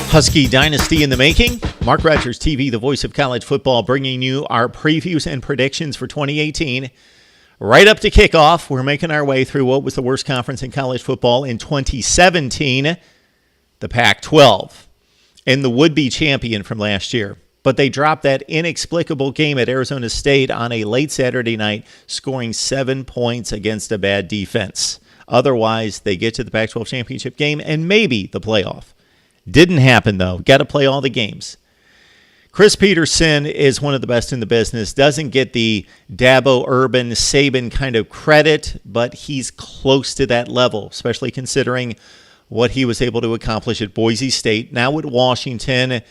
Husky Dynasty in the making. Mark Rogers TV, the voice of college football, bringing you our previews and predictions for 2018. Right up to kickoff, we're making our way through what was the worst conference in college football in 2017, the Pac-12, and the would-be champion from last year. But they dropped that inexplicable game at Arizona State on a late Saturday night, scoring 7 points against a bad defense. Otherwise, they get to the Pac-12 championship game and maybe the playoff. Didn't happen, though. Got to play all the games. Chris Peterson is one of the best in the business. Doesn't get the Dabo, Urban, Saban kind of credit, but he's close to that level, especially considering what he was able to accomplish at Boise State. Now at Washington,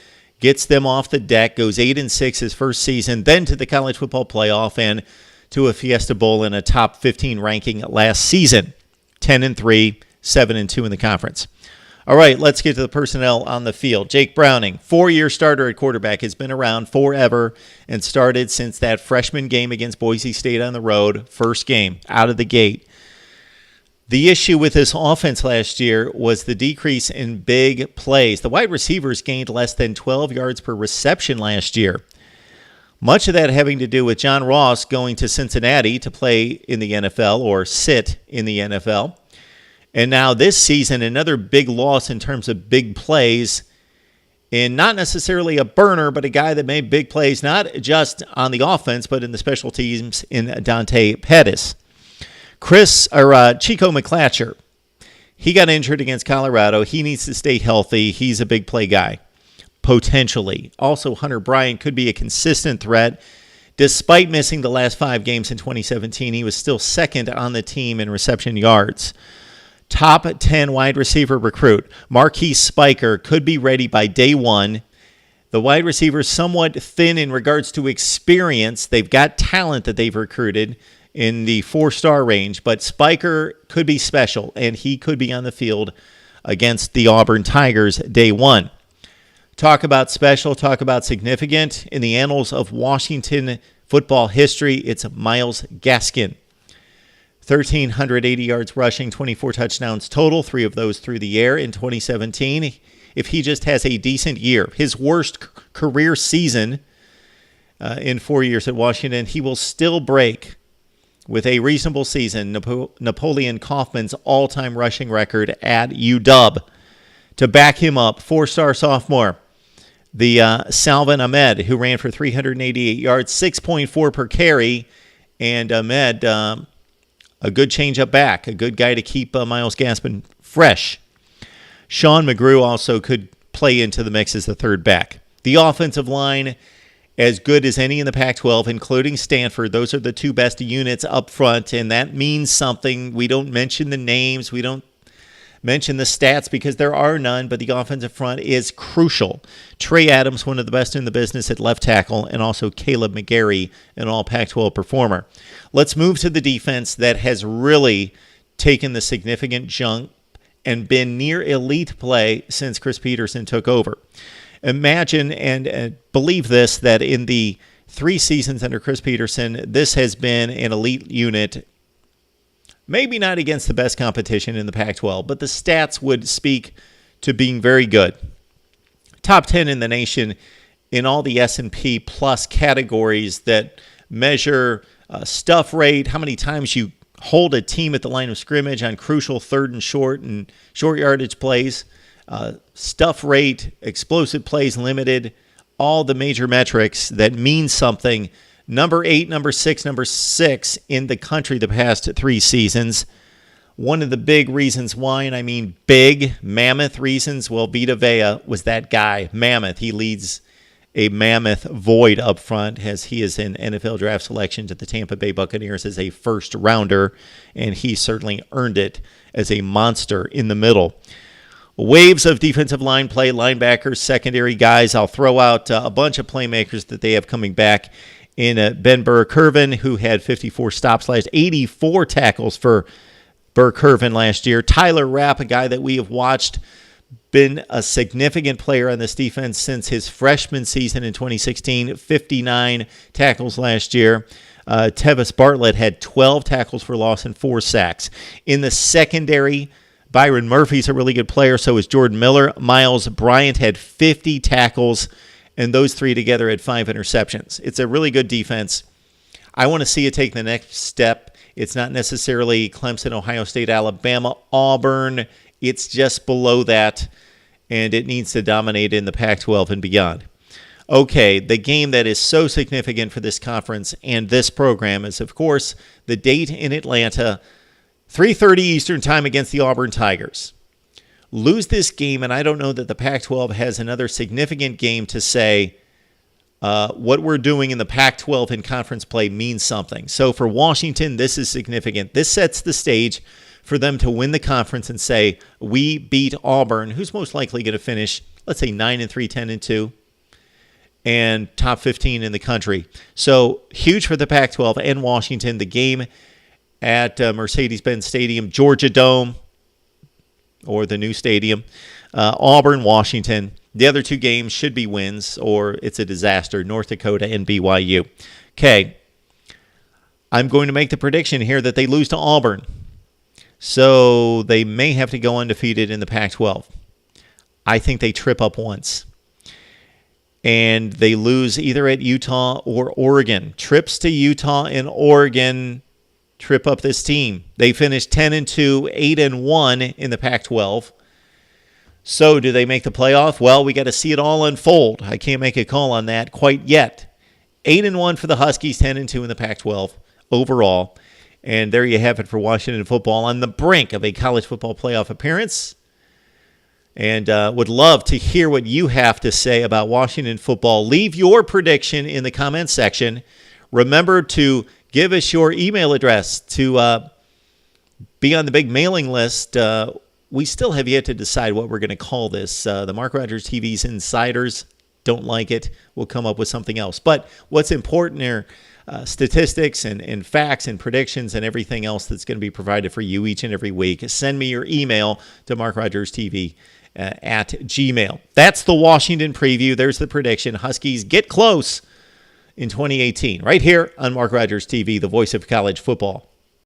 gets them off the deck, goes 8-6 his first season, then to the college football playoff and to a Fiesta Bowl in a top 15 ranking last season. 10-3, 7-2 in the conference. All right, let's get to the personnel on the field. Jake Browning, 4-year starter at quarterback, has been around forever and started since that freshman game against Boise State on the road, first game, out of the gate. The issue with this offense last year was the decrease in big plays. The wide receivers gained less than 12 yards per reception last year. Much of that having to do with John Ross going to Cincinnati to play in the NFL or sit in the NFL. And now this season, another big loss in terms of big plays, and not necessarily a burner, but a guy that made big plays, not just on the offense, but in the special teams in Dante Pettis. Chico McClatcher, he got injured against Colorado. He needs to stay healthy. He's a big play guy, potentially. Also, Hunter Bryant could be a consistent threat. Despite missing the last 5 games in 2017, he was still second on the team in reception yards. Top 10 wide receiver recruit, Marquise Spiker, could be ready by day one. The wide receivers somewhat thin in regards to experience. They've got talent that they've recruited in the 4-star range, but Spiker could be special, and he could be on the field against the Auburn Tigers day one. Talk about special, talk about significant. In the annals of Washington football history, it's Myles Gaskin. 1,380 yards rushing, 24 touchdowns total, 3 of those through the air in 2017. If he just has a decent year, his worst career season in 4 years at Washington, he will still break, with a reasonable season, Napoleon Kaufman's all-time rushing record at UW. To back him up, 4-star sophomore, the Salvin Ahmed, who ran for 388 yards, 6.4 per carry, and Ahmed, a good change-up back, a good guy to keep Myles Gaskin fresh. Sean McGrew also could play into the mix as the third back. The offensive line, as good as any in the Pac-12, including Stanford. Those are the 2 best units up front, and that means something. We don't mention the names. We don't mention the stats because there are none, but the offensive front is crucial. Trey Adams, one of the best in the business at left tackle, and also Caleb McGarry, an all Pac-12 performer. Let's move to the defense that has really taken the significant jump and been near elite play since Chris Peterson took over. Imagine and believe this, that in the 3 seasons under Chris Peterson, this has been an elite unit. Maybe not against the best competition in the Pac-12, but the stats would speak to being very good. Top 10 in the nation in all the S&P Plus categories that measure stuff rate, how many times you hold a team at the line of scrimmage on crucial third and short yardage plays, stuff rate, explosive plays limited, all the major metrics that mean something. Number 8, number 6 in the country the past 3 seasons. One of the big reasons why, and I mean big, mammoth reasons, well, Vita Vea was that guy, mammoth. He leads a mammoth void up front as he is an NFL draft selection to the Tampa Bay Buccaneers as a first rounder, and he certainly earned it as a monster in the middle. Waves of defensive line play, linebackers, secondary guys. I'll throw out a bunch of playmakers that they have coming back in Ben Burr-Kirven, who had 54 stops last, 84 tackles for Burr-Kirven last year. Tyler Rapp, a guy that we have watched, been a significant player on this defense since his freshman season in 2016, 59 tackles last year. Tevis Bartlett had 12 tackles for loss and 4 sacks. In the secondary, Byron Murphy's a really good player. So is Jordan Miller. Miles Bryant had 50 tackles, and those three together had 5 interceptions. It's a really good defense. I want to see it take the next step. It's not necessarily Clemson, Ohio State, Alabama, Auburn. It's just below that, and it needs to dominate in the Pac-12 and beyond. Okay, the game that is so significant for this conference and this program is, of course, the date in Atlanta, 3:30 Eastern Time against the Auburn Tigers. Lose this game, and I don't know that the Pac-12 has another significant game to say what we're doing in the Pac-12 in conference play means something. So for Washington, this is significant. This sets the stage for them to win the conference and say, we beat Auburn, who's most likely going to finish, let's say, 9-3, 10-2. And top 15 in the country. So huge for the Pac-12 and Washington. The game at Mercedes-Benz Stadium, Georgia Dome, or the new stadium, Auburn, Washington. The other two games should be wins, or it's a disaster, North Dakota and BYU. Okay, I'm going to make the prediction here that they lose to Auburn. So they may have to go undefeated in the Pac-12. I think they trip up once. And they lose either at Utah or Oregon. Trips to Utah and Oregon trip up this team. They finished 10-2, 8-1 in the Pac-12. So do they make the playoff? Well, we got to see it all unfold. I can't make a call on that quite yet. 8-1 for the Huskies, 10-2 in the Pac-12 overall. And there you have it for Washington football on the brink of a college football playoff appearance. And would love to hear what you have to say about Washington football. Leave your prediction in the comments section. Remember to give us your email address to be on the big mailing list. We still have yet to decide what we're going to call this. The Mark Rogers TV's insiders don't like it. We'll come up with something else. But what's important are statistics and facts and predictions and everything else that's going to be provided for you each and every week. Send me your email to MarkRogersTV at Gmail. That's the Washington preview. There's the prediction. Huskies get close in 2018. Right here on Mark Rogers TV, the voice of college football.